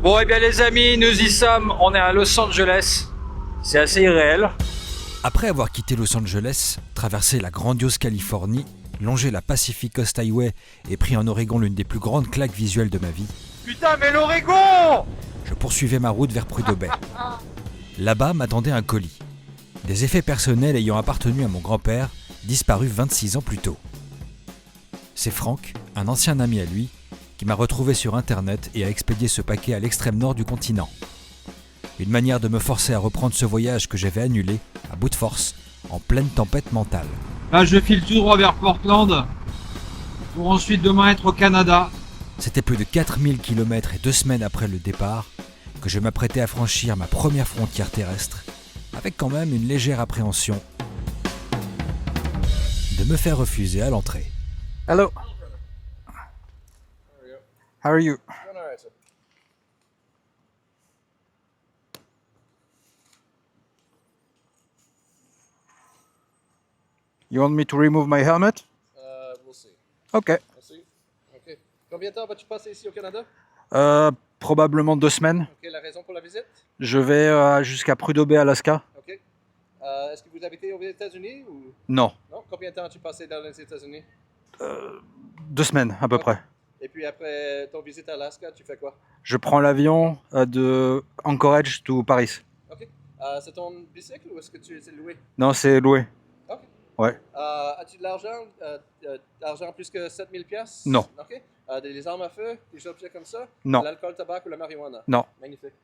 Bon, eh bien les amis, nous y sommes, on est à Los Angeles. C'est assez irréel. Après avoir quitté Los Angeles, traversé la grandiose Californie, longé la Pacific Coast Highway et pris en Oregon l'une des plus grandes claques visuelles de ma vie, Putain, mais l'Oregon! je poursuivais ma route vers Prudhoe Bay. Là-bas m'attendait un colis. Des effets personnels ayant appartenu à mon grand-père, disparu 26 ans plus tôt. C'est Franck, un ancien ami à lui, qui m'a retrouvé sur internet et a expédié ce paquet à l'extrême nord du continent. Une manière de me forcer à reprendre ce voyage que j'avais annulé, à bout de force, en pleine tempête mentale. Là, je file tout droit vers Portland, pour ensuite demain être au Canada. C'était plus de 4000 km et 2 semaines après le départ que je m'apprêtais à franchir ma première frontière terrestre, avec quand même une légère appréhension de me faire refuser à l'entrée. Hello. How are you? You want me to remove my helmet? We'll see. Okay. We'll see. Ok. Combien de temps vas-tu passer ici au Canada? Probablement 2 semaines. Ok, la raison pour la visite? Je vais jusqu'à Prudhoe Bay, Alaska. Ok. Est-ce que vous habitez aux États-Unis ou Non, non? Combien de temps as-tu passé dans les États-Unis? 2 semaines à peu Ok. près. Et puis après ton visite à Alaska, tu fais quoi? Je prends l'avion de Anchorage to Paris. Ok. C'est ton bicycle ou est-ce que tu es loué? Non, c'est loué. Ok. Ouais. As-tu de l'argent plus que 7000 pièces? Non. Ok. Des armes à feu, des objets comme ça? Non. L'alcool, tabac ou la marijuana? Non. Magnifique.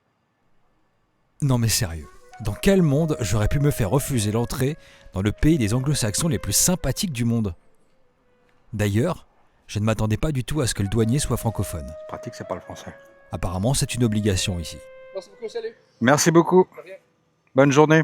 Non mais sérieux, dans quel monde j'aurais pu me faire refuser l'entrée dans le pays des anglo-saxons les plus sympathiques du monde? D'ailleurs, je ne m'attendais pas du tout à ce que le douanier soit francophone. Pratique, c'est pas le français. Apparemment, c'est une obligation ici. Merci beaucoup, salut. Merci beaucoup. De rien. Bonne journée.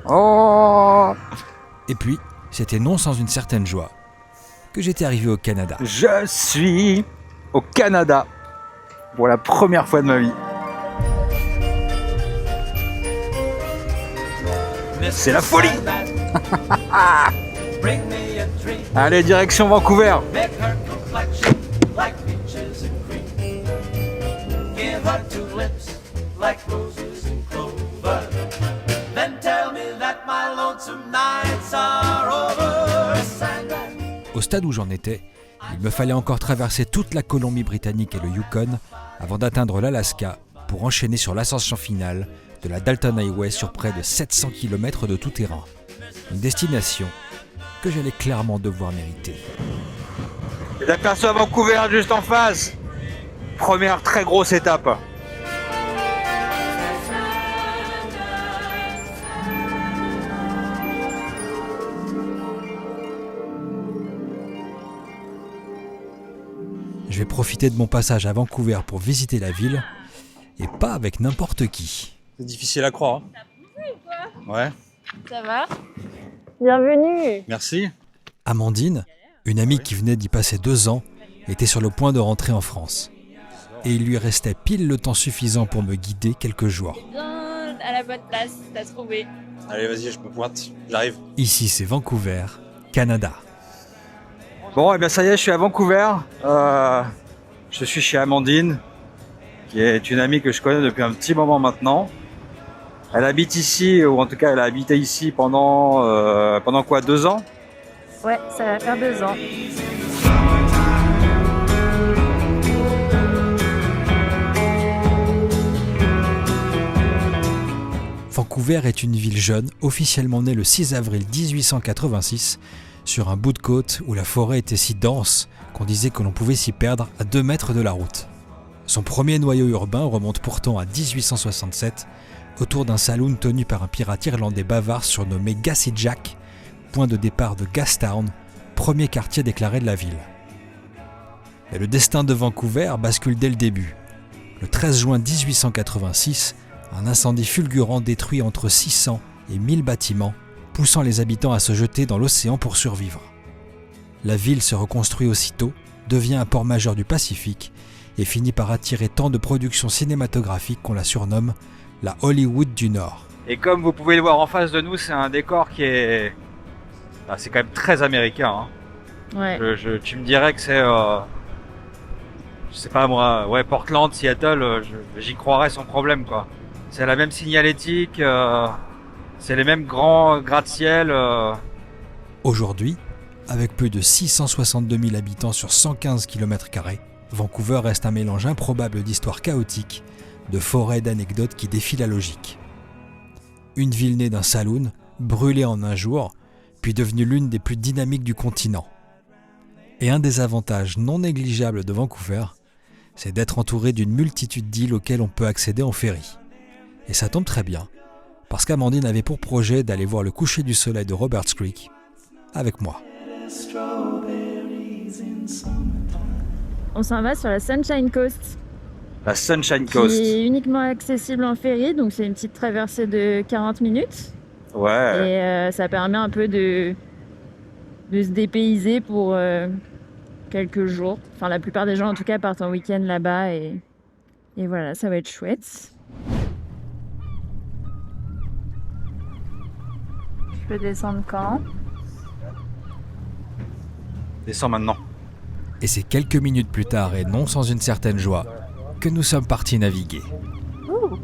Oh, Et puis, c'était non sans une certaine joie que j'étais arrivé au Canada. je suis au Canada pour la première fois de ma vie. C'est la folie. Allez, direction Vancouver. Au stade où j'en étais, il me fallait encore traverser toute la Colombie-Britannique et le Yukon avant d'atteindre l'Alaska pour enchaîner sur l'ascension finale de la Dalton Highway sur près de 700 km de tout terrain. Une destination que j'allais clairement devoir mériter. J'aperçois Vancouver juste en face. Première très grosse étape. Je vais profiter de mon passage à Vancouver pour visiter la ville, et pas avec n'importe qui. C'est difficile à croire. Ouais, Ça va? Bienvenue. merci. Amandine, une amie qui venait d'y passer 2 ans, était sur le point de rentrer en France. Et il lui restait pile le temps suffisant pour me guider quelques jours. Bien à la bonne place, t'as trouvé. Allez, vas-y, je me pointe. J'arrive. Ici, c'est Vancouver, Canada. Bon, et bien ça y est, je suis à Vancouver. Je suis chez Amandine, qui est une amie que je connais depuis un petit moment maintenant. Elle habite ici, ou en tout cas elle a habité ici pendant quoi, 2 ans? Ouais, ça va faire 2 ans. Vancouver est une ville jeune, officiellement née le 6 avril 1886, sur un bout de côte où la forêt était si dense qu'on disait que l'on pouvait s'y perdre à 2 mètres de la route. Son premier noyau urbain remonte pourtant à 1867, autour d'un saloon tenu par un pirate irlandais bavard surnommé Gassy Jack, point de départ de Gastown, premier quartier déclaré de la ville. Mais le destin de Vancouver bascule dès le début. Le 13 juin 1886, un incendie fulgurant détruit entre 600 et 1000 bâtiments, poussant les habitants à se jeter dans l'océan pour survivre. La ville se reconstruit aussitôt, devient un port majeur du Pacifique et finit par attirer tant de productions cinématographiques qu'on la surnomme la Hollywood du Nord. Et comme vous pouvez le voir en face de nous, c'est un décor qui est... Ah, c'est quand même très américain. Hein. Ouais. Tu me dirais que c'est... Je sais pas moi, ouais, Portland, Seattle, j'y croirais sans problème, quoi. C'est la même signalétique, c'est les mêmes grands gratte-ciel. Aujourd'hui, avec plus de 662 000 habitants sur 115 km², Vancouver reste un mélange improbable d'histoires chaotiques, de forêts d'anecdotes qui défient la logique. Une ville née d'un saloon, brûlée en un jour, puis devenue l'une des plus dynamiques du continent. Et un des avantages non négligeables de Vancouver, c'est d'être entouré d'une multitude d'îles auxquelles on peut accéder en ferry. Et ça tombe très bien, parce qu'Amandine avait pour projet d'aller voir le coucher du soleil de Roberts Creek avec moi. On s'en va sur la Sunshine Coast, La Sunshine Coast. qui est uniquement accessible en ferry, donc c'est une petite traversée de 40 minutes. Ouais. Et ça permet un peu de se dépayser pour quelques jours. Enfin, la plupart des gens, en tout cas, partent en week-end là-bas. Et voilà, ça va être chouette. Je peux descendre quand? Descends maintenant. Et c'est quelques minutes plus tard, et non sans une certaine joie, que nous sommes partis naviguer. Ouh.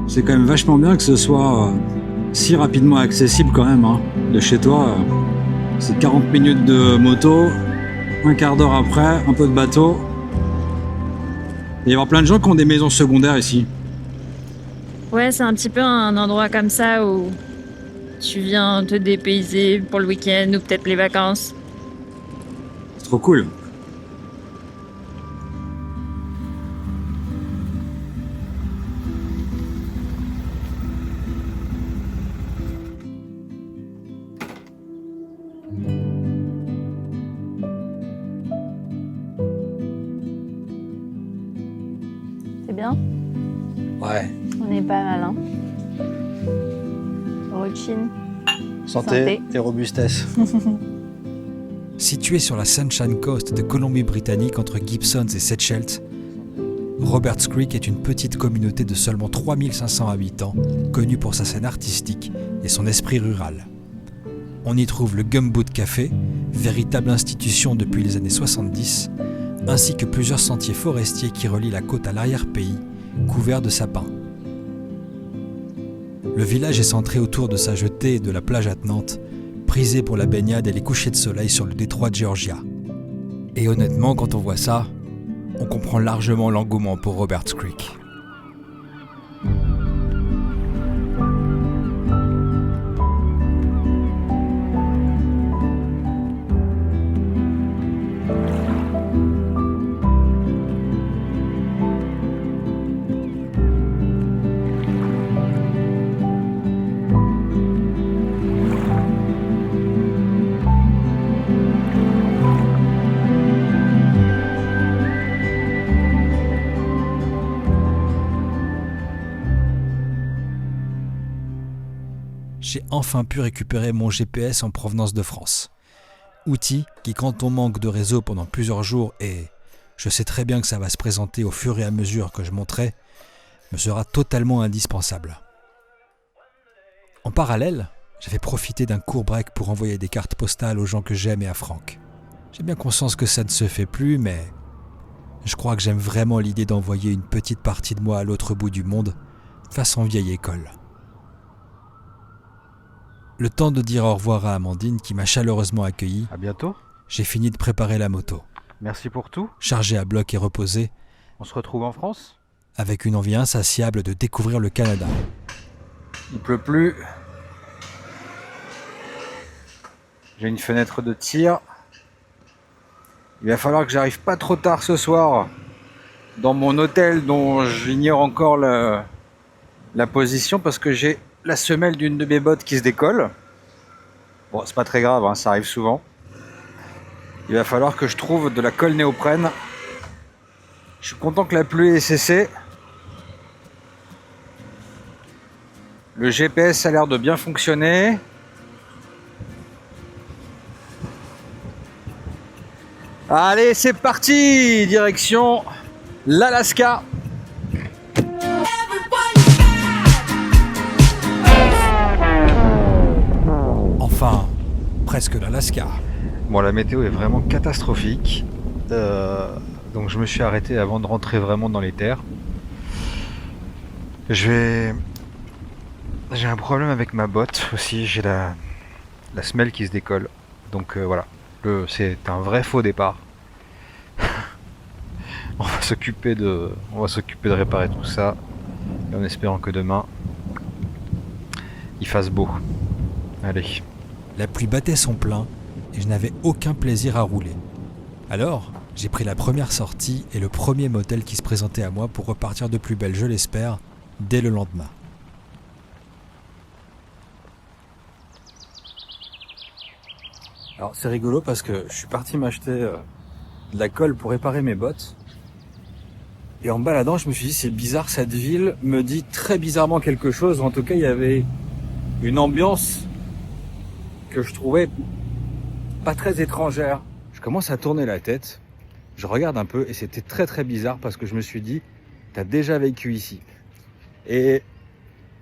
C'est quand même vachement bien que ce soit si rapidement accessible quand même, hein. De chez toi, c'est 40 minutes de moto, un quart d'heure après, un peu de bateau. Il va y avoir plein de gens qui ont des maisons secondaires ici. Ouais, c'est un petit peu un endroit comme ça où tu viens te dépayser pour le week-end ou peut-être les vacances. C'est trop cool. C'est bien? Ouais. On est pas mal, hein? Routine. Santé et robustesse. Situé sur la Sunshine Coast de Colombie-Britannique entre Gibsons et Seychelles, Roberts Creek est une petite communauté de seulement 3500 habitants, connue pour sa scène artistique et son esprit rural. On y trouve le Gumboot Café, véritable institution depuis les années 70, ainsi que plusieurs sentiers forestiers qui relient la côte à l'arrière-pays, couverts de sapins. Le village est centré autour de sa jetée et de la plage attenante, prisée pour la baignade et les couchers de soleil sur le détroit de Georgia. Et honnêtement, quand on voit ça, on comprend largement l'engouement pour Roberts Creek. J'ai enfin pu récupérer mon GPS en provenance de France. Outil qui, quand on manque de réseau pendant plusieurs jours, et je sais très bien que ça va se présenter au fur et à mesure que je monterai, me sera totalement indispensable. En parallèle, j'avais profité d'un court break pour envoyer des cartes postales aux gens que j'aime et à Franck. J'ai bien conscience que ça ne se fait plus, mais je crois que j'aime vraiment l'idée d'envoyer une petite partie de moi à l'autre bout du monde, façon vieille école. Le temps de dire au revoir à Amandine qui m'a chaleureusement accueilli, À bientôt. j'ai fini de préparer la moto. Merci pour tout. Chargée à bloc et reposée, On se retrouve en France. avec une envie insatiable de découvrir le Canada. Il pleut plus. J'ai une fenêtre de tir. Il va falloir que j'arrive pas trop tard ce soir dans mon hôtel dont j'ignore encore la position parce que j'ai la semelle d'une de mes bottes qui se décolle. Bon, c'est pas très grave, hein, ça arrive souvent. Il va falloir que je trouve de la colle néoprène. Je suis content que la pluie ait cessé. Le GPS a l'air de bien fonctionner. Allez, c'est parti! Direction l'Alaska. Enfin, presque l'Alaska. Bon, la météo est vraiment catastrophique. Donc je me suis arrêté avant de rentrer vraiment dans les terres. J'ai un problème avec ma botte aussi. J'ai la semelle qui se décolle. Donc voilà. C'est un vrai faux départ. On va s'occuper de réparer tout ça. Et en espérant que demain il fasse beau. Allez. La pluie battait son plein et je n'avais aucun plaisir à rouler. Alors, j'ai pris la première sortie et le premier motel qui se présentait à moi pour repartir de plus belle, je l'espère, dès le lendemain. Alors c'est rigolo parce que je suis parti m'acheter de la colle pour réparer mes bottes. Et en me baladant, je me suis dit c'est bizarre, cette ville me dit très bizarrement quelque chose. En tout cas, il y avait une ambiance que je trouvais pas très étrangère. Je commence à tourner la tête, je regarde un peu et c'était très très bizarre parce que je me suis dit t'as déjà vécu ici. Et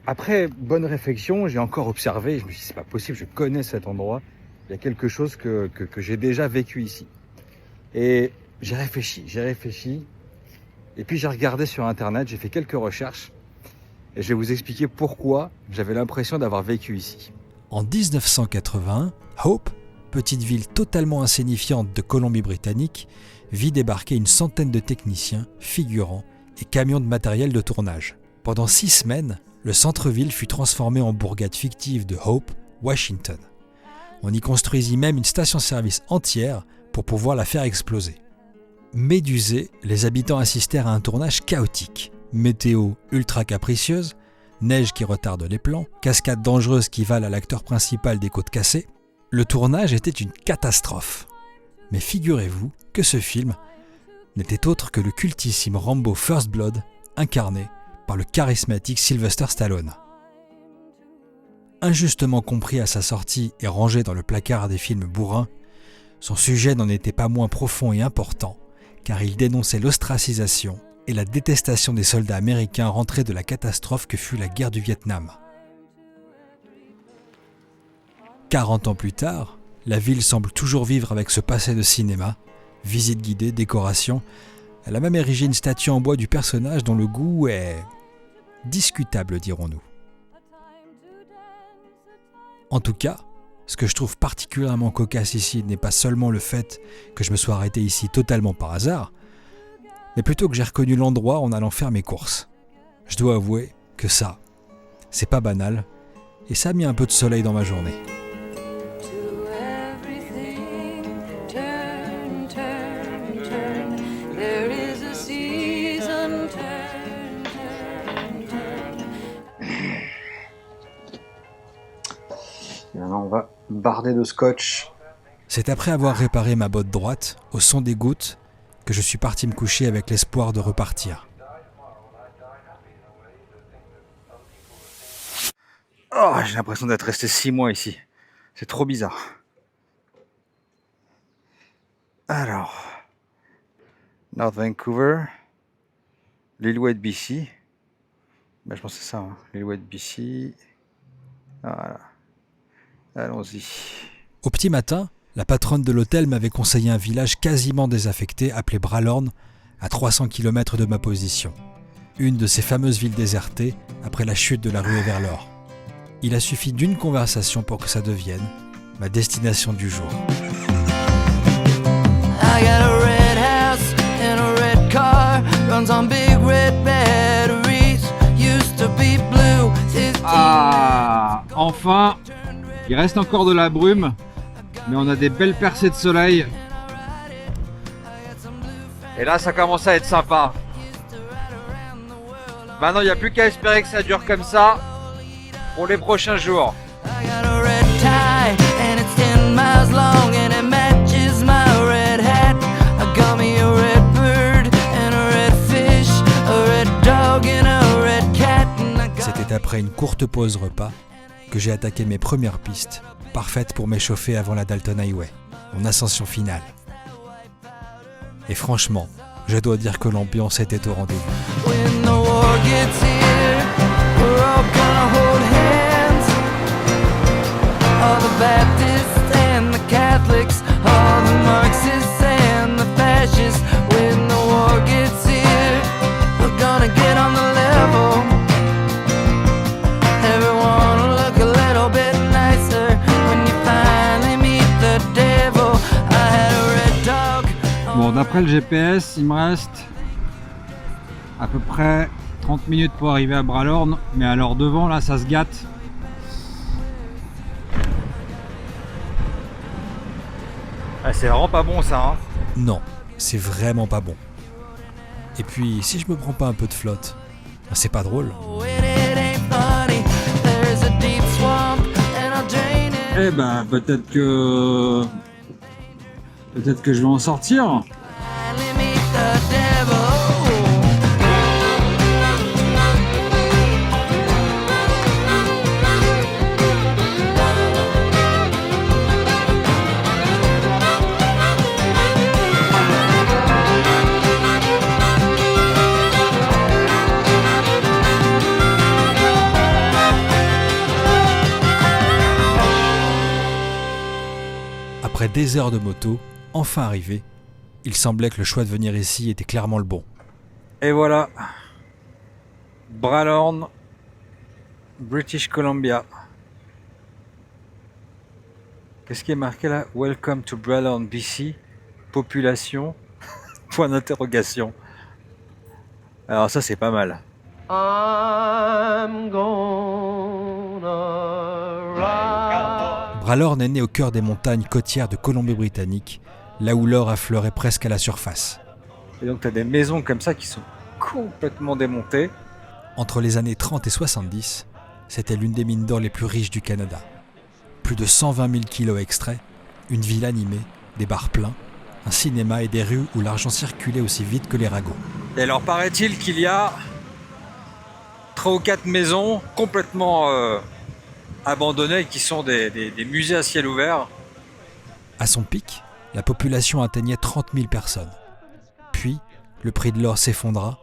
après bonne réflexion, j'ai encore observé, je me suis dit c'est pas possible, je connais cet endroit. Il y a quelque chose que j'ai déjà vécu ici. Et j'ai réfléchi. Et puis j'ai regardé sur internet, j'ai fait quelques recherches. Et je vais vous expliquer pourquoi j'avais l'impression d'avoir vécu ici. En 1981, Hope, petite ville totalement insignifiante de Colombie-Britannique, vit débarquer une centaine de techniciens, figurants et camions de matériel de tournage. Pendant 6 semaines, le centre-ville fut transformé en bourgade fictive de Hope, Washington. On y construisit même une station-service entière pour pouvoir la faire exploser. Médusés, les habitants assistèrent à un tournage chaotique. Météo ultra capricieuse, neige qui retarde les plans, cascades dangereuses qui valent à l'acteur principal des côtes cassées. Le tournage était une catastrophe. Mais figurez-vous que ce film n'était autre que le cultissime Rambo First Blood, incarné par le charismatique Sylvester Stallone. Injustement compris à sa sortie et rangé dans le placard des films bourrins, son sujet n'en était pas moins profond et important, car il dénonçait l'ostracisation et la détestation des soldats américains rentrés de la catastrophe que fut la guerre du Vietnam. 40 ans plus tard, la ville semble toujours vivre avec ce passé de cinéma, visites guidées, décorations. Elle a même érigé une statue en bois du personnage dont le goût est discutable, dirons-nous. En tout cas, ce que je trouve particulièrement cocasse ici n'est pas seulement le fait que je me sois arrêté ici totalement par hasard, mais plutôt que j'ai reconnu l'endroit en allant faire mes courses. Je dois avouer que ça, c'est pas banal, et ça a mis un peu de soleil dans ma journée. Et maintenant on va barder de scotch. C'est après avoir réparé ma botte droite, au son des gouttes, que je suis parti me coucher avec l'espoir de repartir. Oh, j'ai l'impression d'être resté 6 mois ici. C'est trop bizarre. Alors, North Vancouver, Lillooet, BC. Ben, je pense que c'est ça, hein. Lillooet, BC. Voilà. Allons-y. Au petit matin, la patronne de l'hôtel m'avait conseillé un village quasiment désaffecté appelé Bralorne, à 300 km de ma position. Une de ces fameuses villes désertées après la chute de la ruée vers l'or. Il a suffi d'une conversation pour que ça devienne ma destination du jour. I got a red house and a red car, runs on big red batteries, used to be blue. Ah, enfin, il reste encore de la brume, mais on a des belles percées de soleil. Et là, ça commence à être sympa. Maintenant, il n'y a plus qu'à espérer que ça dure comme ça pour les prochains jours. I got a red tie and it's après une courte pause repas, que j'ai attaqué mes premières pistes, parfaites pour m'échauffer avant la Dalton Highway, mon ascension finale. Et franchement, je dois dire que l'ambiance était au rendez-vous. When the war gets here, we're all gonna hold hands. All the Baptists and the Catholics, all the Marxists and the fascists. When the war gets here, we're gonna get on the level. Everyone will look a little bit nicer when you finally meet the devil. I had a red dog. Bon, d'après le GPS, il me reste à peu près 30 minutes pour arriver à Bralorne, mais alors devant là ça se gâte. Ah, c'est vraiment pas bon ça, hein. Non, c'est vraiment pas bon. Et puis, si je me prends pas un peu de flotte, c'est pas drôle. When it ain't funny, there's a deep swamp and I'll drain it. Eh ben, peut-être que je vais en sortir. Finally meet the devil. Après des heures de moto, enfin arrivé, il semblait que le choix de venir ici était clairement le bon. Et voilà. Bralorne, British Columbia. Qu'est-ce qui est marqué là? Welcome to Bralorne, BC. Population. Point d'interrogation. Alors ça c'est pas mal. I'm gonna ride. Bralorne est né au cœur des montagnes côtières de Colombie-Britannique, là où l'or affleurait presque à la surface. Et donc tu as des maisons comme ça qui sont complètement démontées. Entre les années 30 et 70, c'était l'une des mines d'or les plus riches du Canada. Plus de 120 000 kilos extraits, une ville animée, des bars pleins, un cinéma et des rues où l'argent circulait aussi vite que les ragots. Et alors paraît-il qu'il y a 3 ou 4 maisons complètement abandonnées qui sont des musées à ciel ouvert. À son pic, la population atteignait 30 000 personnes. Puis, le prix de l'or s'effondra,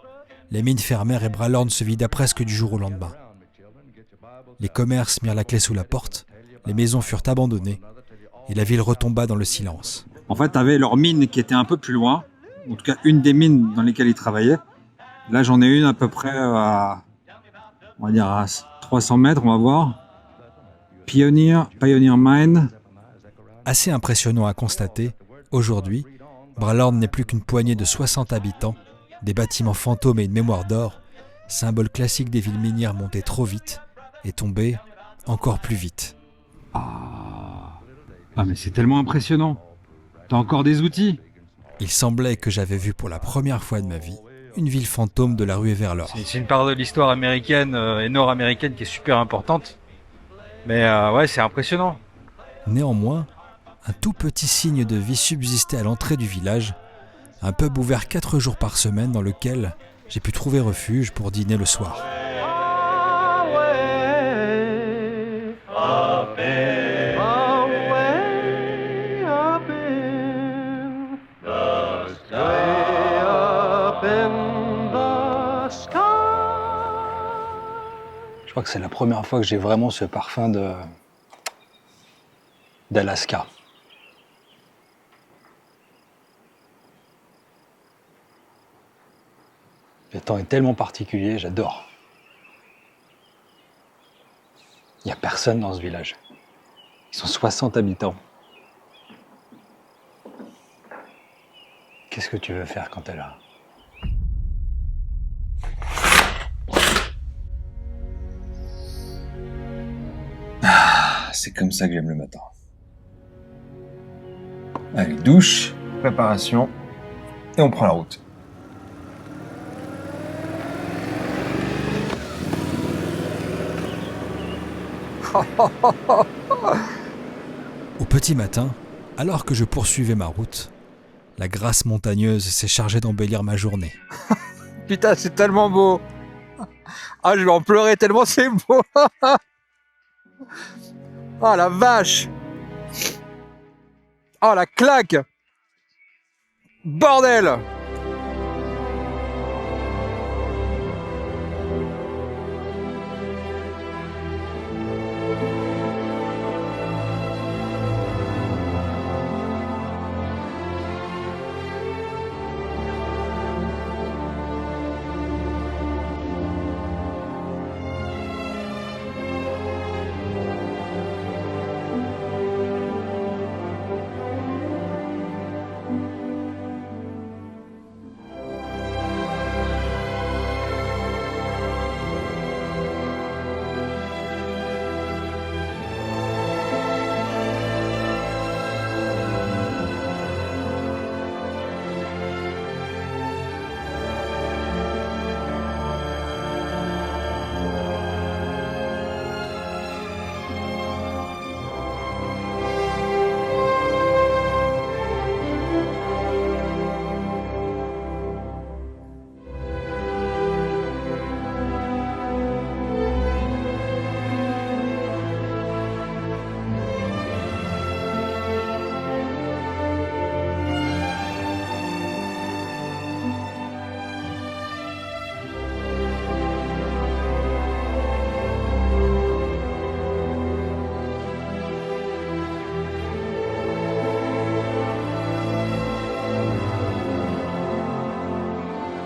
les mines fermèrent et Bralorne se vida presque du jour au lendemain. Les commerces mirent la clé sous la porte, les maisons furent abandonnées et la ville retomba dans le silence. En fait, tu avais leur mine qui était un peu plus loin, en tout cas une des mines dans lesquelles ils travaillaient. Là, j'en ai une à peu près à 300 mètres, on va voir. Pioneer Mine. Assez impressionnant à constater, aujourd'hui, Bralorne n'est plus qu'une poignée de 60 habitants, des bâtiments fantômes et une mémoire d'or, symbole classique des villes minières montées trop vite et tombées encore plus vite. Ah mais c'est tellement impressionnant. T'as encore des outils? Il semblait que j'avais vu pour la première fois de ma vie une ville fantôme de la ruée vers l'or. C'est une part de l'histoire américaine et nord-américaine qui est super importante. Mais ouais, c'est impressionnant. Néanmoins, un tout petit signe de vie subsistait à l'entrée du village, un pub ouvert 4 jours par semaine dans lequel j'ai pu trouver refuge pour dîner le soir. Je crois que c'est la première fois que j'ai vraiment ce parfum d'Alaska. Le temps est tellement particulier, j'adore. Il n'y a personne dans ce village. Ils sont 60 habitants. Qu'est-ce que tu veux faire quand t'es là? C'est comme ça que j'aime le matin. Allez, douche, préparation, et on prend la route. Au petit matin, alors que je poursuivais ma route, la grâce montagneuse s'est chargée d'embellir ma journée. Putain, c'est tellement beau. Ah, je vais en pleurer tellement c'est beau. Oh la vache. Oh la claque. Bordel.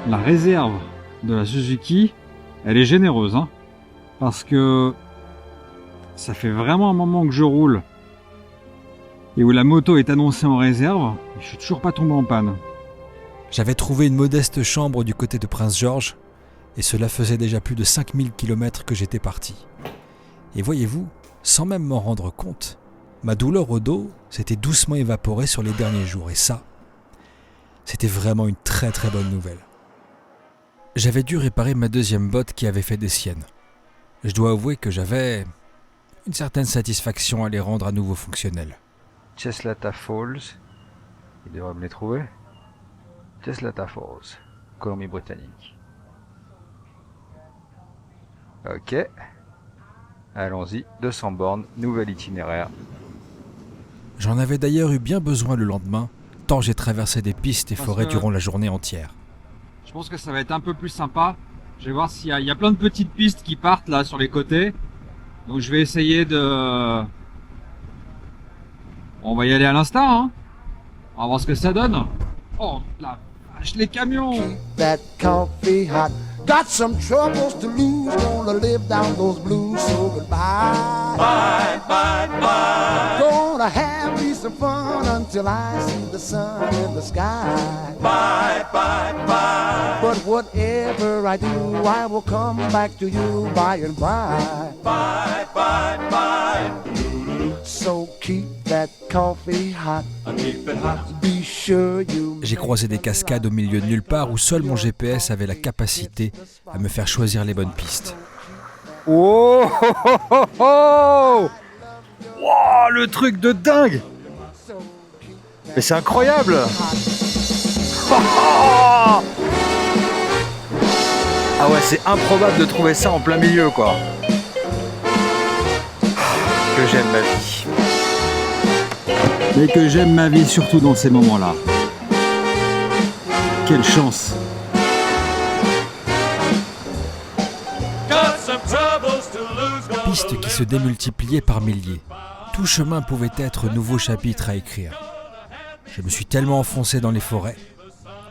La réserve de la Suzuki, elle est généreuse, hein, parce que ça fait vraiment un moment que je roule et où la moto est annoncée en réserve, et je suis toujours pas tombé en panne. J'avais trouvé une modeste chambre du côté de Prince George, et cela faisait déjà plus de 5000 km que j'étais parti. Et voyez-vous, sans même m'en rendre compte, ma douleur au dos s'était doucement évaporée sur les derniers jours, et ça, c'était vraiment une très très bonne nouvelle. J'avais dû réparer ma deuxième botte qui avait fait des siennes. Je dois avouer que j'avais une certaine satisfaction à les rendre à nouveau fonctionnelles. Cheslata Falls. Il devrait me les trouver. Cheslata Falls, Colombie-Britannique. Ok. Allons-y, 200 bornes, nouvel itinéraire. J'en avais d'ailleurs eu bien besoin le lendemain, tant j'ai traversé des pistes et Parce forêts que- durant la journée entière. Je pense que ça va être un peu plus sympa. Je vais voir s'il y a plein de petites pistes qui partent là sur les côtés. Donc je vais essayer de... On va y aller à l'instant, hein. On va voir ce que ça donne. Oh la vache, les camions! That coffee hot. Got some troubles to lose, gonna live down those blues, so goodbye. Bye, bye, bye. Gonna have me some fun until I see the sun in the sky. Bye, bye, bye. But whatever I do, I will come back to you by and by. Bye, bye, bye. So keep that coffee hot. Keep it hot. Be sure you. J'ai croisé des cascades au milieu de nulle part où seul mon GPS avait la capacité à me faire choisir les bonnes pistes. Oh, oh, oh, oh, oh. Wow, le truc de dingue. Mais c'est incroyable. Ah ouais, c'est improbable de trouver ça en plein milieu, quoi. Que j'aime ma vie. Mais que j'aime ma vie surtout dans ces moments-là. Quelle chance! Pistes qui se démultipliaient par milliers. Tout chemin pouvait être un nouveau chapitre à écrire. Je me suis tellement enfoncé dans les forêts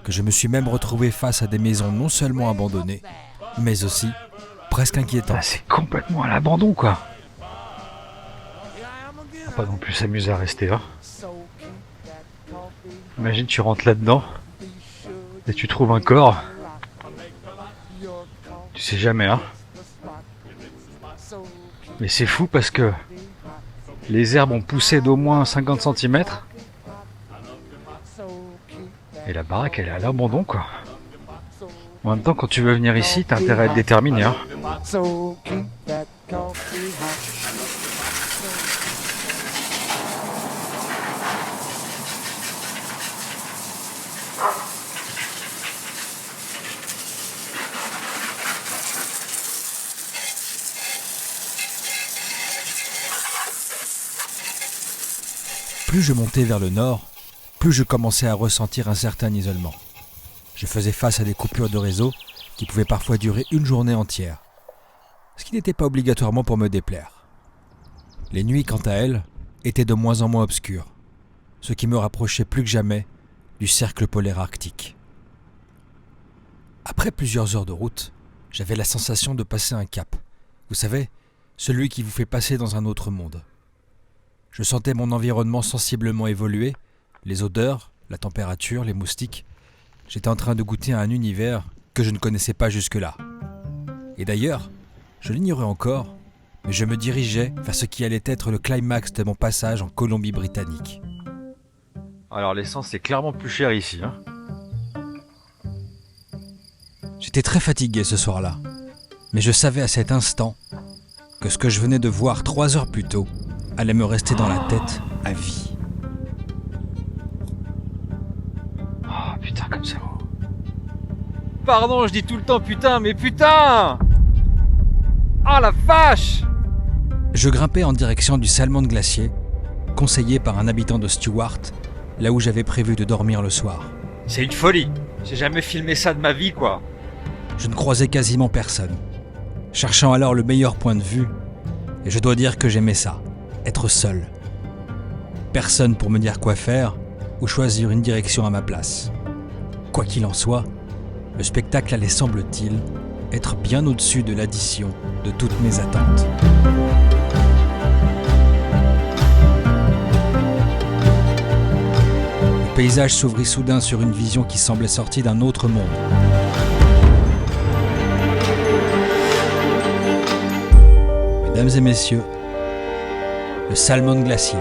que je me suis même retrouvé face à des maisons non seulement abandonnées, mais aussi presque inquiétantes. Ah, c'est complètement à l'abandon, quoi. On va pas non plus s'amuser à rester là. Imagine, tu rentres là-dedans et tu trouves un corps. Tu sais jamais, hein. Mais c'est fou parce que les herbes ont poussé d'au moins 50 cm. Et la baraque, elle est à l'abandon, quoi. En même temps, quand tu veux venir ici, t'as intérêt à être déterminé, hein. So keep that coffee hot. Plus je montais vers le nord, plus je commençais à ressentir un certain isolement. Je faisais face à des coupures de réseau qui pouvaient parfois durer une journée entière, ce qui n'était pas obligatoirement pour me déplaire. Les nuits, quant à elles, étaient de moins en moins obscures, ce qui me rapprochait plus que jamais du cercle polaire arctique. Après plusieurs heures de route, j'avais la sensation de passer un cap. Vous savez, celui qui vous fait passer dans un autre monde. Je sentais mon environnement sensiblement évoluer, les odeurs, la température, les moustiques. J'étais en train de goûter à un univers que je ne connaissais pas jusque-là. Et d'ailleurs, je l'ignorais encore, mais je me dirigeais vers ce qui allait être le climax de mon passage en Colombie-Britannique. Alors l'essence est clairement plus chère ici, hein. J'étais très fatigué ce soir-là, mais je savais à cet instant que ce que je venais de voir 3 heures plus tôt allait me rester dans la tête à vie. Oh putain, comme c'est beau. Pardon, je dis tout le temps putain, mais putain! Ah la vache! Je grimpais en direction du Salmon Glacier, conseillé par un habitant de Stewart, là où j'avais prévu de dormir le soir. C'est une folie. J'ai jamais filmé ça de ma vie, quoi. Je ne croisais quasiment personne, cherchant alors le meilleur point de vue, et je dois dire que j'aimais ça, être seul. Personne pour me dire quoi faire ou choisir une direction à ma place. Quoi qu'il en soit, le spectacle allait, semble-t-il, être bien au-dessus de l'addition de toutes mes attentes. Le paysage s'ouvrit soudain sur une vision qui semblait sortie d'un autre monde. Mesdames et messieurs, le Salmon Glacier.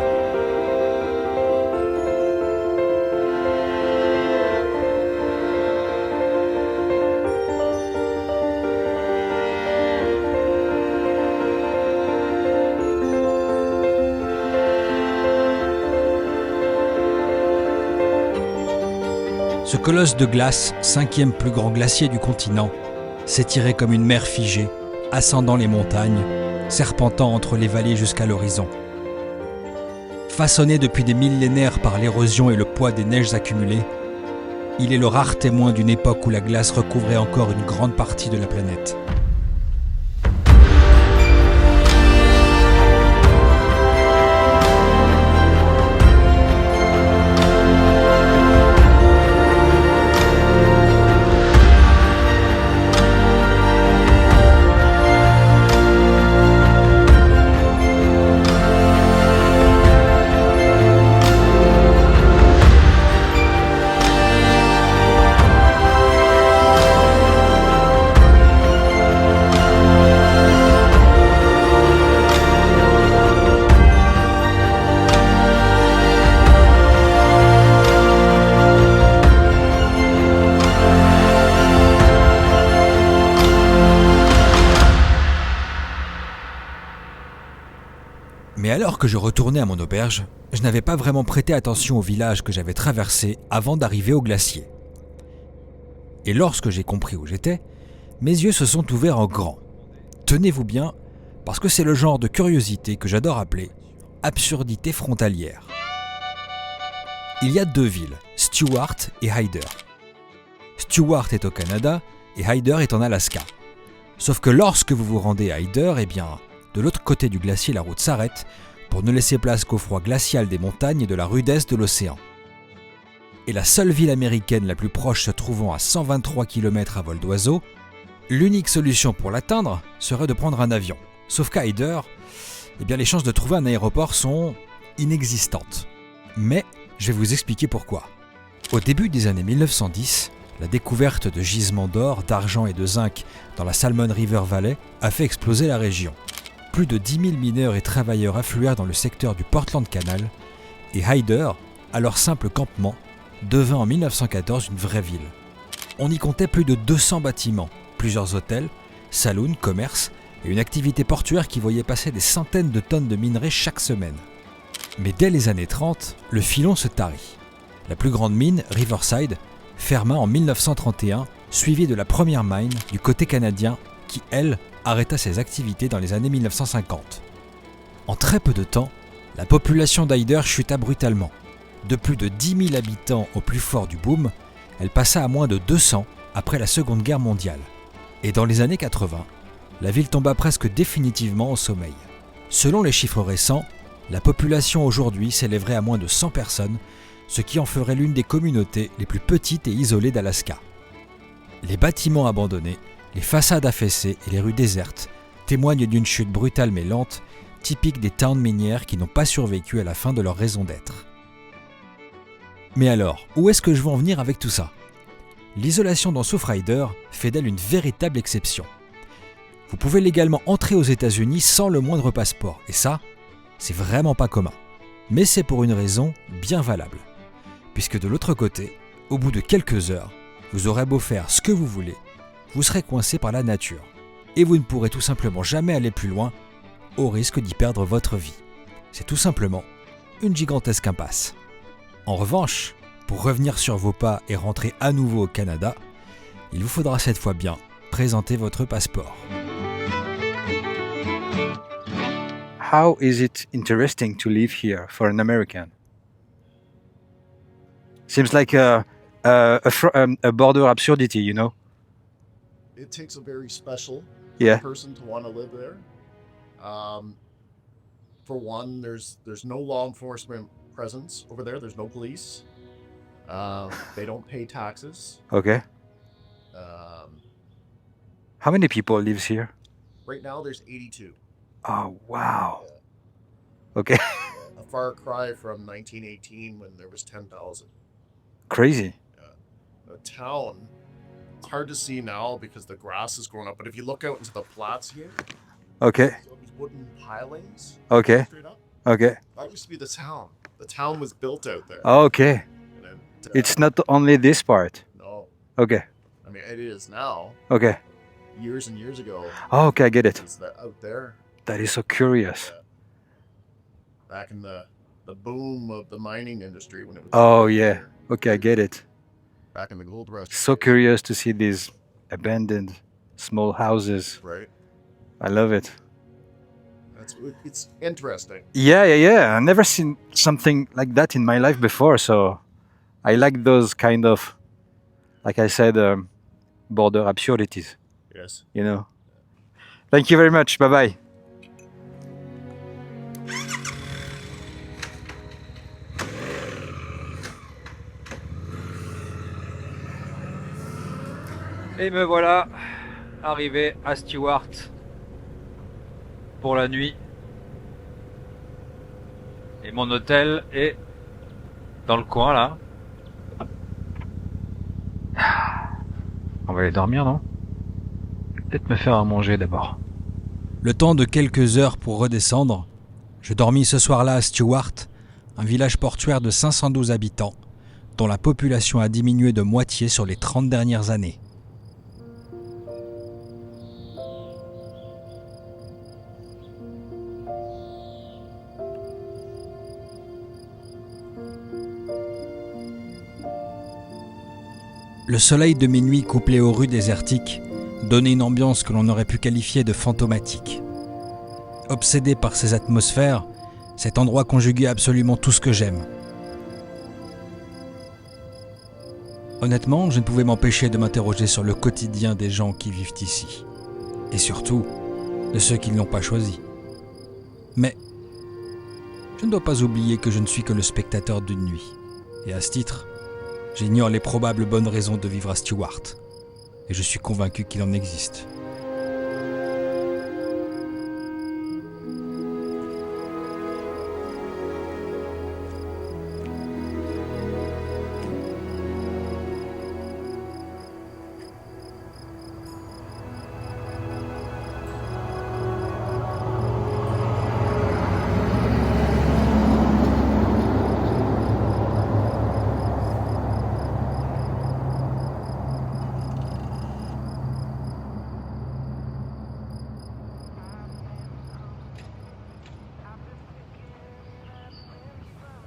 Ce colosse de glace, 5e plus grand glacier du continent, s'étirait comme une mer figée, ascendant les montagnes, serpentant entre les vallées jusqu'à l'horizon. Façonné depuis des millénaires par l'érosion et le poids des neiges accumulées, il est le rare témoin d'une époque où la glace recouvrait encore une grande partie de la planète. Mais alors que je retournais à mon auberge, je n'avais pas vraiment prêté attention au village que j'avais traversé avant d'arriver au glacier. Et lorsque j'ai compris où j'étais, mes yeux se sont ouverts en grand. Tenez-vous bien, parce que c'est le genre de curiosité que j'adore appeler absurdité frontalière. Il y a 2 villes, Stewart et Hyder. Stewart est au Canada et Hyder est en Alaska. Sauf que lorsque vous vous rendez à Hyder, eh bien, de l'autre côté du glacier, la route s'arrête pour ne laisser place qu'au froid glacial des montagnes et de la rudesse de l'océan. Et la seule ville américaine la plus proche se trouvant à 123 km à vol d'oiseau, l'unique solution pour l'atteindre serait de prendre un avion. Sauf qu'à Hyder, eh bien, les chances de trouver un aéroport sont inexistantes. Mais je vais vous expliquer pourquoi. Au début des années 1910, la découverte de gisements d'or, d'argent et de zinc dans la Salmon River Valley a fait exploser la région. Plus de 10 000 mineurs et travailleurs affluèrent dans le secteur du Portland Canal et Hyder, alors simple campement, devint en 1914 une vraie ville. On y comptait plus de 200 bâtiments, plusieurs hôtels, saloons, commerces et une activité portuaire qui voyait passer des centaines de tonnes de minerais chaque semaine. Mais dès les années 30, le filon se tarit. La plus grande mine, Riverside, ferma en 1931, suivie de la première mine du côté canadien qui, elle, arrêta ses activités dans les années 1950. En très peu de temps, La population d'Hyder chuta brutalement. De plus de 10 000 habitants au plus fort du boom, elle passa à moins de 200 après la Seconde Guerre mondiale. Et dans les années 80, la ville tomba presque définitivement au sommeil. Selon les chiffres récents, la population aujourd'hui s'élèverait à moins de 100 personnes, ce qui en ferait l'une des communautés les plus petites et isolées d'Alaska. Les bâtiments abandonnés, les façades affaissées et les rues désertes témoignent d'une chute brutale mais lente, typique des towns minières qui n'ont pas survécu à la fin de leur raison d'être. Mais alors, où est-ce que je veux en venir avec tout ça ? L'isolation dans Surfrider fait d'elle une véritable exception. Vous pouvez légalement entrer aux États-Unis sans le moindre passeport, et ça, c'est vraiment pas commun. Mais c'est pour une raison bien valable. Puisque de l'autre côté, au bout de quelques heures, vous aurez beau faire ce que vous voulez, vous serez coincé par la nature. Et vous ne pourrez tout simplement jamais aller plus loin, au risque d'y perdre votre vie. C'est tout simplement une gigantesque impasse. En revanche, pour revenir sur vos pas et rentrer à nouveau au Canada, il vous faudra cette fois bien présenter votre passeport. How is it interesting to live here for an American? Seems like a border absurdity, you know? It takes a very special Yeah. person to want to live there. For one, there's no law enforcement presence over there. There's no police. They don't pay taxes. Okay. How many people lives here? Right now, there's 82. Oh, wow. Okay. A far cry from 1918 when there was 10,000. Crazy. The town, it's hard to see now because the grass is growing up. But if you look out into the plats here, Okay. so these wooden pilings Okay. straight up, Okay. that used to be the town. The town was built out there. Okay. And then, It's not only this part. no, Okay. I mean it is now. Okay. Years and years ago, Oh, okay, I get it. it's out there. That is so curious. Back in the boom of the mining industry when it was. Oh, yeah. Okay, I get it. Back in the gold rush. So curious to see these abandoned small houses. Right. I love it. It's interesting. Yeah. I've never seen something like that in my life before, so I like those kind of, like I said, border absurdities, Yes. you know. Thank you very much. Bye-bye. Et me voilà arrivé à Stewart pour la nuit. Et mon hôtel est dans le coin là. On va aller dormir, non? Peut-être me faire à manger d'abord. Le temps de quelques heures pour redescendre, je dormis ce soir-là à Stewart, un village portuaire de 512 habitants, dont la population a diminué de moitié sur les 30 dernières années. Le soleil de minuit couplé aux rues désertiques donnait une ambiance que l'on aurait pu qualifier de fantomatique. Obsédé par ces atmosphères, cet endroit conjuguait absolument tout ce que j'aime. Honnêtement, je ne pouvais m'empêcher de m'interroger sur le quotidien des gens qui vivent ici. Et surtout, de ceux qui ne l'ont pas choisi. Mais, je ne dois pas oublier que je ne suis que le spectateur d'une nuit. Et à ce titre, j'ignore les probables bonnes raisons de vivre à Stewart. Et je suis convaincu qu'il en existe.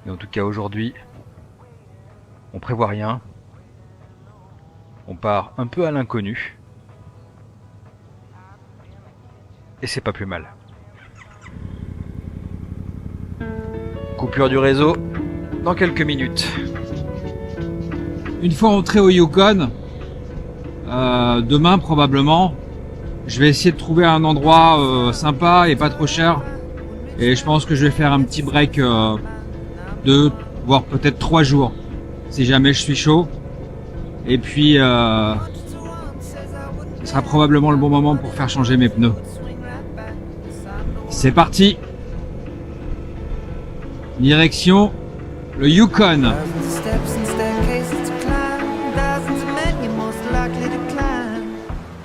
Et en tout cas aujourd'hui, on prévoit rien. On part un peu à l'inconnu. Et c'est pas plus mal. coupure du réseau dans quelques minutes. Une fois rentré au Yukon, demain probablement, je vais essayer de trouver un endroit sympa et pas trop cher. Et je pense que je vais faire un petit break de voire peut-être 3 jours, si jamais je suis chaud. Et puis, ce sera probablement le bon moment pour faire changer mes pneus. C'est parti! Direction le Yukon.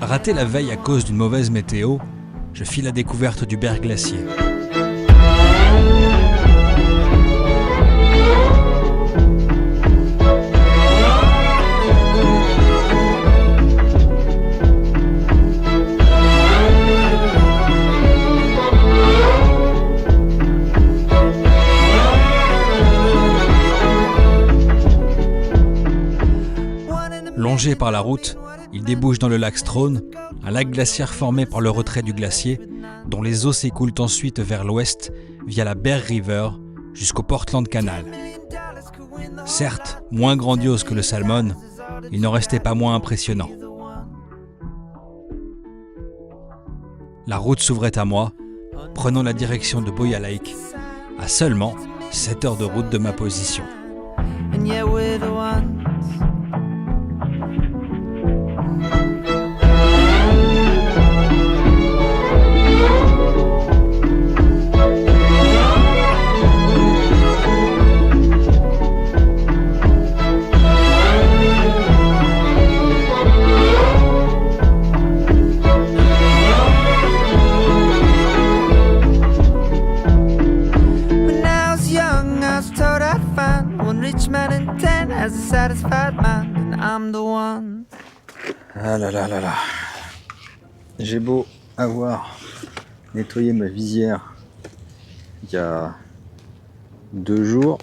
Raté la veille à cause d'une mauvaise météo, je file la découverte du Bear Glacier. Longé par la route, il débouche dans le lac Strone, un lac glaciaire formé par le retrait du glacier, dont les eaux s'écoulent ensuite vers l'ouest via la Bear River jusqu'au Portland Canal. Certes, moins grandiose que le Salmon, il n'en restait pas moins impressionnant. La route s'ouvrait à moi, prenant la direction de Boya Lake, à seulement 7 heures de route de ma position. Ah là là là là. J'ai beau avoir nettoyé ma visière il y a 2 jours,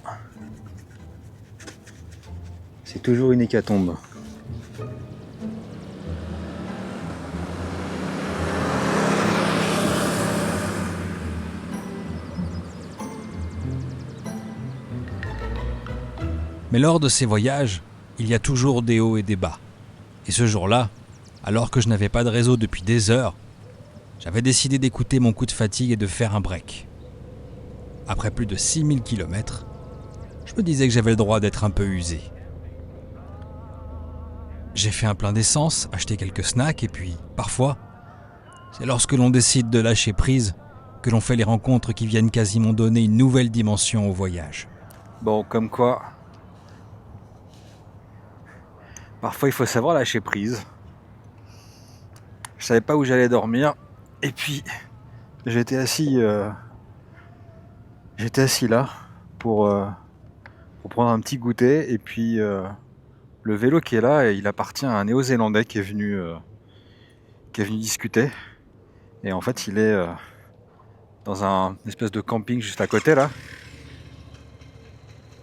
c'est toujours une hécatombe. Mais lors de ces voyages, il y a toujours des hauts et des bas. Et ce jour-là, alors que je n'avais pas de réseau depuis des heures, j'avais décidé d'écouter mon coup de fatigue et de faire un break. Après plus de 6000 km, je me disais que j'avais le droit d'être un peu usé. J'ai fait un plein d'essence, acheté quelques snacks et puis, parfois, c'est lorsque l'on décide de lâcher prise que l'on fait les rencontres qui viennent quasiment donner une nouvelle dimension au voyage. Bon, comme quoi, parfois il faut savoir lâcher prise. Je savais pas où j'allais dormir et puis j'étais assis là pour prendre un petit goûter et puis le vélo qui est là, il appartient à un Néo-Zélandais qui est venu discuter et en fait il est dans un espèce de camping juste à côté là.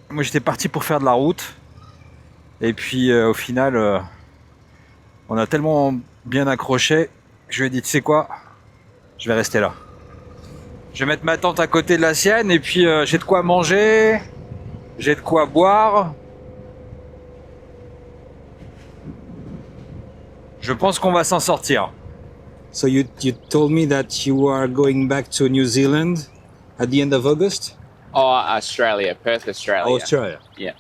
Moi j'étais parti pour faire de la route. Et puis au final, on a tellement bien accroché, je lui ai dit, tu sais quoi, je vais rester là. Je vais mettre ma tente à côté de la sienne et puis j'ai de quoi manger, j'ai de quoi boire. Je pense qu'on va s'en sortir. So you told me that you are going back to New Zealand at the end of August? Oh, Australia, Perth, Australia. Australia. Yeah.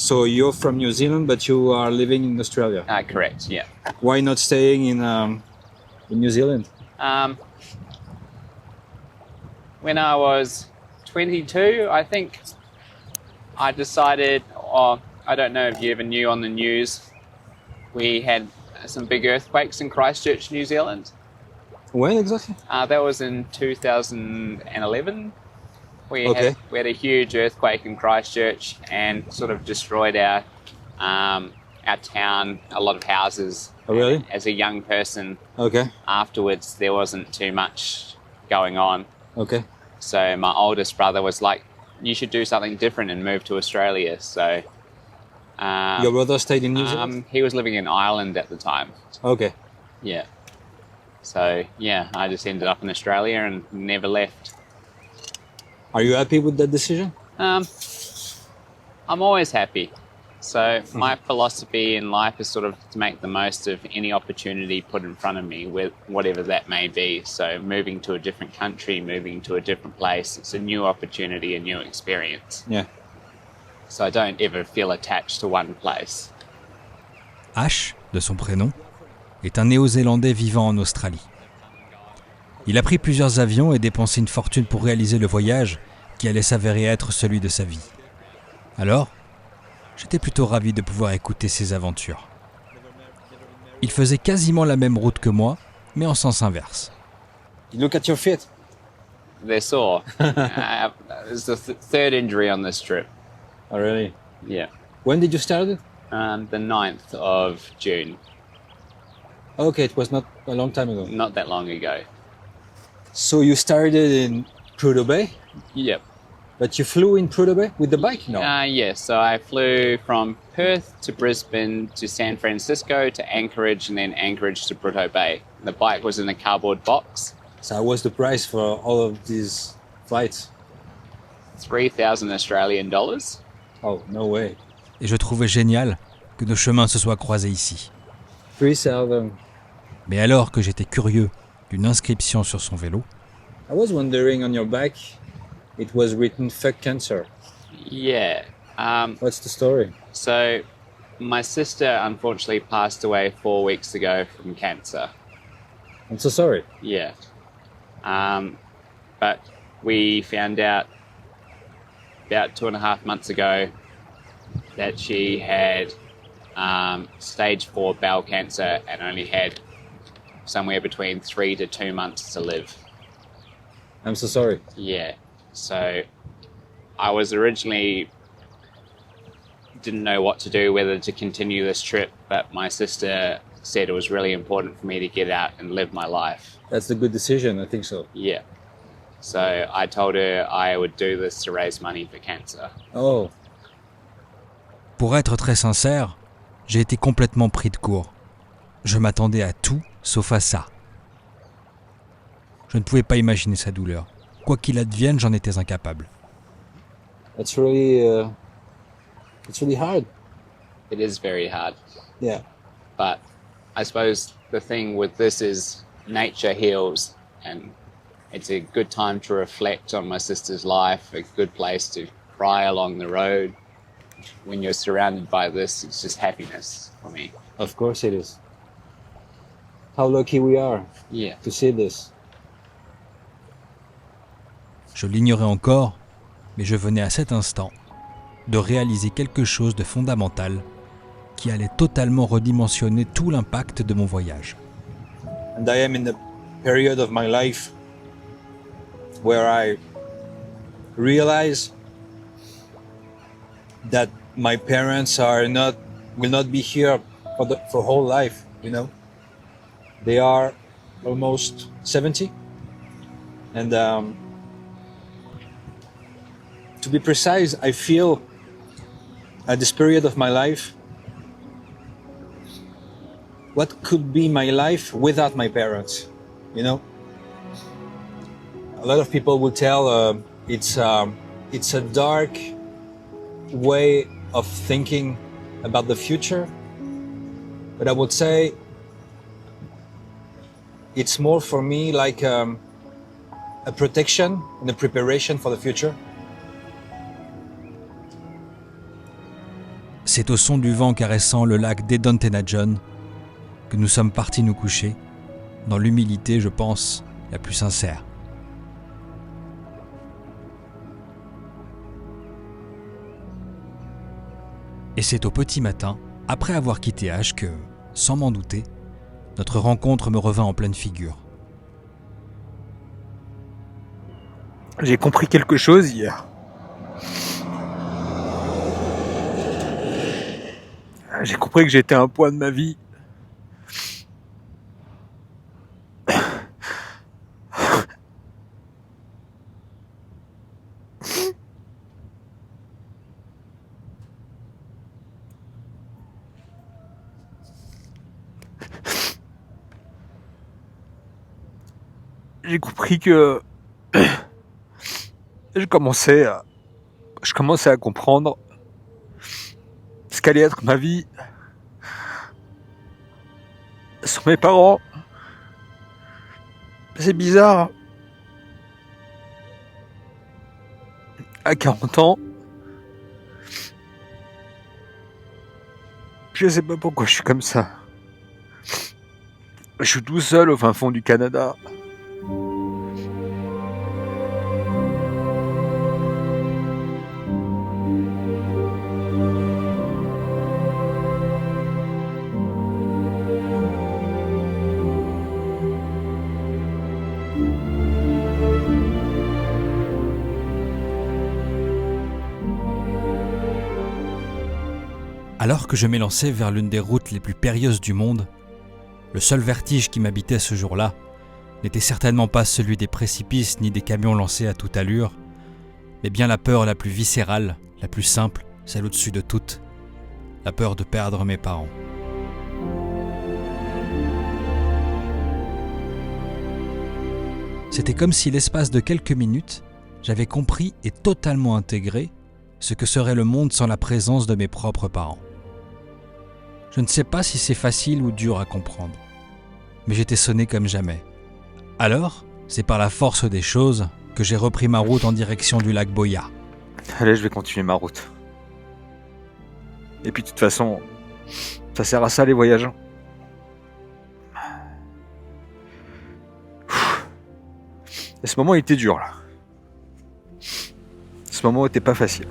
So you're from New Zealand, but you are living in Australia. Correct. Yeah. Why not staying in New Zealand? When I was 22, I think I decided. I don't know if you ever knew on the news, we had some big earthquakes in Christchurch, New Zealand. When exactly? That was in 2011. We had a huge earthquake in Christchurch and sort of destroyed our town, a lot of houses. Oh, really? And as a young person, Okay. afterwards there wasn't too much going on. Okay. So my oldest brother was like, you should do something different and move to Australia. So Your brother stayed in New Zealand? he was living in Ireland at the time. Okay. Yeah. So yeah, I just ended up in Australia and never left. Are you happy with that decision? I'm always happy. So my philosophy in life is sort of to make the most of any opportunity put in front of me, with whatever that may be. So moving to a different country, moving to a different place, it's a new opportunity, a new experience. Yeah. So I don't ever feel attached to one place. Ash, de son prénom, est un Néo-Zélandais vivant en Australie. Il a pris plusieurs avions et dépensé une fortune pour réaliser le voyage qui allait s'avérer être celui de sa vie. Alors, j'étais plutôt ravi de pouvoir écouter ses aventures. Il faisait quasiment la même route que moi, mais en sens inverse. Look at your feet. They're sore. It's the third injury on this trip. Oh, really? Yeah. When did you start it? The 9th of June. Okay, it was not a long time ago. Not that long ago. So you started in Prudhoe Bay, Yep. but you flew in Prudhoe Bay with the bike? No. Yeah, so I flew from Perth to Brisbane to San Francisco to Anchorage and then Anchorage to Prudhoe Bay. The bike was in a cardboard box. So what's the price for all of these flights? 3,000 Australian dollars. Oh, no way. Et je trouvais génial que nos chemins se soient croisés ici. 3,000. Mais alors que j'étais curieux d'une inscription sur son vélo, I was wondering on your back, it was written "fuck cancer." Yeah. What's the story? So my sister unfortunately passed away 4 weeks ago from cancer. I'm so sorry. Yeah. But we found out about 2.5 months ago that she had stage 4 bowel cancer and only had somewhere between 3 to 2 months to live. I'm so sorry. Yeah. So I was originally didn't know what to do, whether to continue this trip, but my sister said it was really important for me to get out and live my life. That's a good decision, I think so. Yeah. So I told her I would do this to raise money for cancer. Oh, pour être très sincère, j'ai été complètement pris de court. Je m'attendais à tout sauf à ça. Je ne pouvais pas imaginer sa douleur. Quoi qu'il advienne, j'en étais incapable. it's really hard. It is very hard. Yeah. But I suppose the thing with this is nature heals, and it's a good time to reflect on my sister's life, a good place to cry along the road. When you're surrounded by this, it's just happiness for me. Of course it is. How lucky we are Yeah. to see this. Je l'ignorais encore, mais je venais à cet instant de réaliser quelque chose de fondamental qui allait totalement redimensionner tout l'impact de mon voyage. And I am in the period of my life where I realize that my parents will not be here for whole life, you know. They are almost 70, and to be precise, I feel at this period of my life, what could be my life without my parents, you know? A lot of people will tell it's a dark way of thinking about the future, but I would say it's more for me like a protection and a preparation for the future. C'est au son du vent caressant le lac d'Edentenajon que nous sommes partis nous coucher, dans l'humilité, je pense, la plus sincère. Et c'est au petit matin, après avoir quitté Ash, que, sans m'en douter, notre rencontre me revint en pleine figure. J'ai compris quelque chose hier. J'ai compris que j'étais à un point de ma vie. J'ai compris que je je commençais à comprendre ce qu'allait être ma vie sans mes parents. C'est bizarre. À 40 ans, je sais pas pourquoi je suis comme ça. Je suis tout seul au fin fond du Canada. Alors que je m'élançais vers l'une des routes les plus périlleuses du monde, le seul vertige qui m'habitait ce jour-là n'était certainement pas celui des précipices ni des camions lancés à toute allure, mais bien la peur la plus viscérale, la plus simple, celle au-dessus de toutes, la peur de perdre mes parents. C'était comme si l'espace de quelques minutes, j'avais compris et totalement intégré ce que serait le monde sans la présence de mes propres parents. Je ne sais pas si c'est facile ou dur à comprendre, mais j'étais sonné comme jamais. Alors, c'est par la force des choses que j'ai repris ma route en direction du lac Boya. Allez, je vais continuer ma route. Et puis de toute façon, ça sert à ça les voyages. Et ce moment il était dur là. Ce moment était pas facile.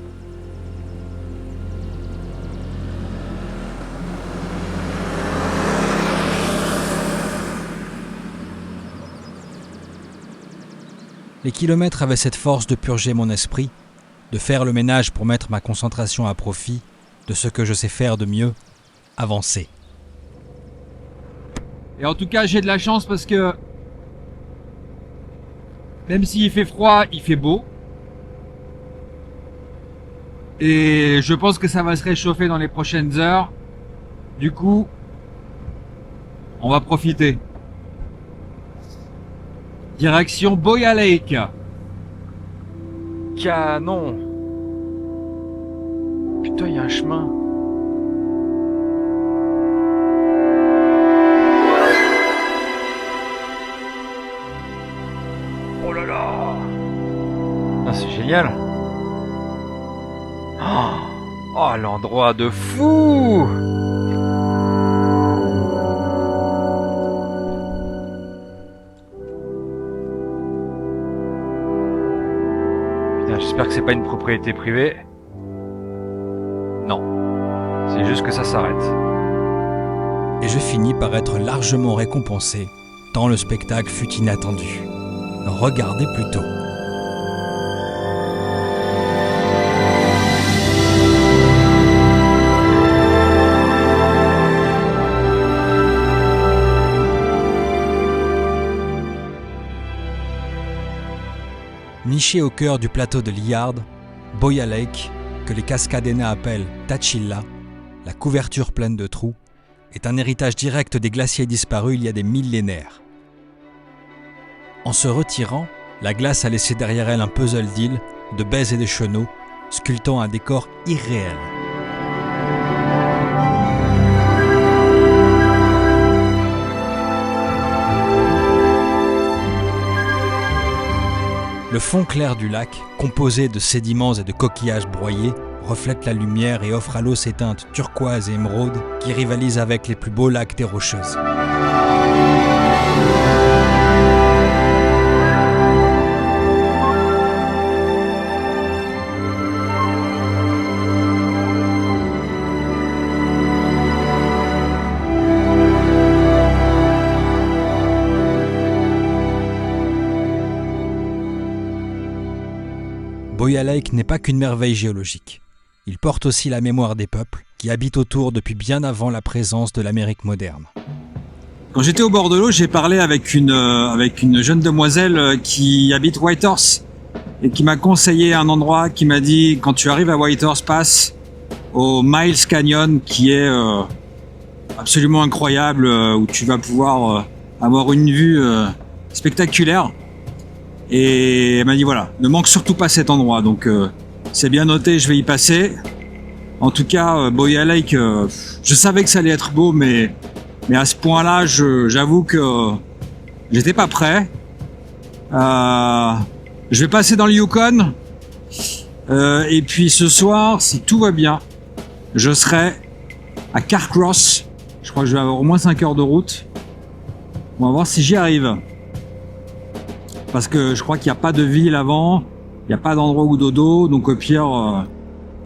Les kilomètres avaient cette force de purger mon esprit, de faire le ménage pour mettre ma concentration à profit de ce que je sais faire de mieux, avancer. Et en tout cas, j'ai de la chance parce que même s'il fait froid, il fait beau. Et je pense que ça va se réchauffer dans les prochaines heures. Du coup, on va profiter. Direction Boya Lake. Canon. Putain, il y a un chemin. Oh là là. Ah, c'est génial. Oh, l'endroit de fou. J'espère que c'est pas une propriété privée. Non. C'est juste que ça s'arrête. Et je finis par être largement récompensé, tant le spectacle fut inattendu. Regardez plutôt. Niché au cœur du plateau de Liard, Boya Lake, que les Cascadenas appellent Tachila, la couverture pleine de trous, est un héritage direct des glaciers disparus il y a des millénaires. En se retirant, la glace a laissé derrière elle un puzzle d'îles, de baies et de chenaux, sculptant un décor irréel. Le fond clair du lac, composé de sédiments et de coquillages broyés, reflète la lumière et offre à l'eau ces teintes turquoise et émeraude qui rivalisent avec les plus beaux lacs des Rocheuses. Boya Lake n'est pas qu'une merveille géologique. Il porte aussi la mémoire des peuples qui habitent autour depuis bien avant la présence de l'Amérique moderne. Quand j'étais au bord de l'eau, j'ai parlé avec une jeune demoiselle qui habite Whitehorse et qui m'a conseillé un endroit, qui m'a dit quand tu arrives à Whitehorse, passe au Miles Canyon qui est absolument incroyable, où tu vas pouvoir avoir une vue spectaculaire. Et elle m'a dit voilà, ne manque surtout pas cet endroit. Donc C'est bien noté, je vais y passer. En tout cas, Boya Lake, je savais que ça allait être beau, mais à ce point-là, j'avoue que j'étais pas prêt. Je vais passer dans le Yukon. Et puis ce soir, si tout va bien, je serai à Carcross. Je crois que je vais avoir au moins 5 heures de route. On va voir si j'y arrive. Parce que je crois qu'il n'y a pas de ville avant, il n'y a pas d'endroit où dodo, donc au pire...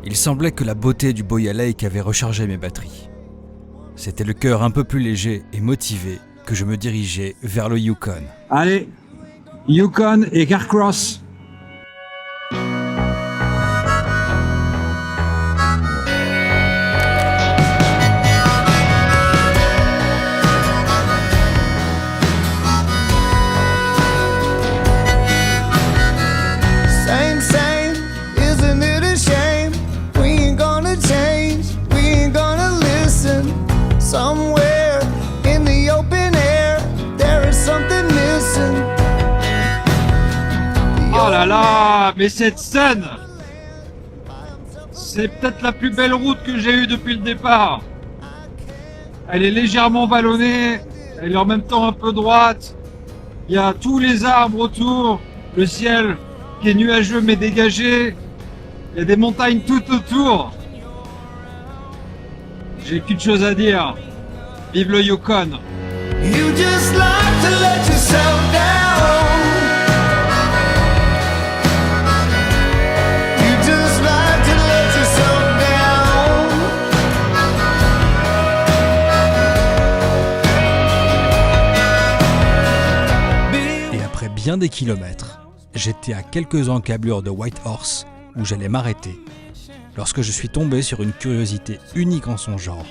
Il semblait que la beauté du Boya Lake avait rechargé mes batteries. C'était le cœur un peu plus léger et motivé que je me dirigeais vers le Yukon. Allez, Yukon et Carcross. Somewhere in the open air, there is something missing. Oh là là, mais cette scène, c'est peut-être la plus belle route que j'ai eue depuis le départ. Elle est légèrement vallonnée, elle est en même temps un peu droite. Il y a tous les arbres autour, le ciel qui est nuageux mais dégagé. Il y a des montagnes tout autour. J'ai qu'une chose à dire. Vive le Yukon. You just like to let yourself down. You just like to let yourself down. Et après bien des kilomètres, j'étais à quelques encablures de Whitehorse où j'allais m'arrêter lorsque je suis tombé sur une curiosité unique en son genre.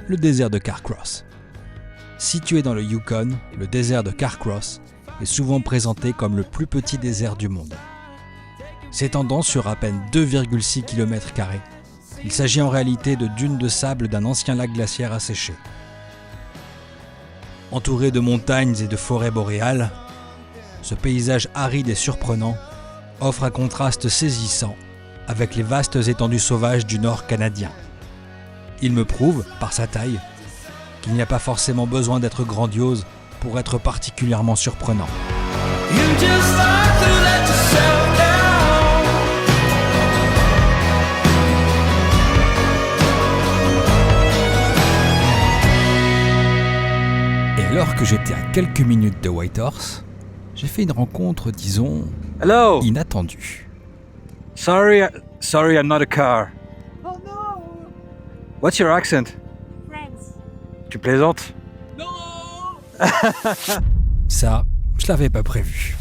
Le désert de Carcross. Situé dans le Yukon, le désert de Carcross est souvent présenté comme le plus petit désert du monde. S'étendant sur à peine 2,6 km², il s'agit en réalité de dunes de sable d'un ancien lac glaciaire asséché. Entouré de montagnes et de forêts boréales, ce paysage aride et surprenant offre un contraste saisissant avec les vastes étendues sauvages du nord canadien. Il me prouve, par sa taille, qu'il n'y a pas forcément besoin d'être grandiose pour être particulièrement surprenant. You just like to let yourself down. Et alors que j'étais à quelques minutes de Whitehorse, j'ai fait une rencontre, disons, Hello. inattendue. Sorry, I'm not a car. Oh no! What's your accent? Friends. Tu plaisantes? No! Ça, je l'avais pas prévu.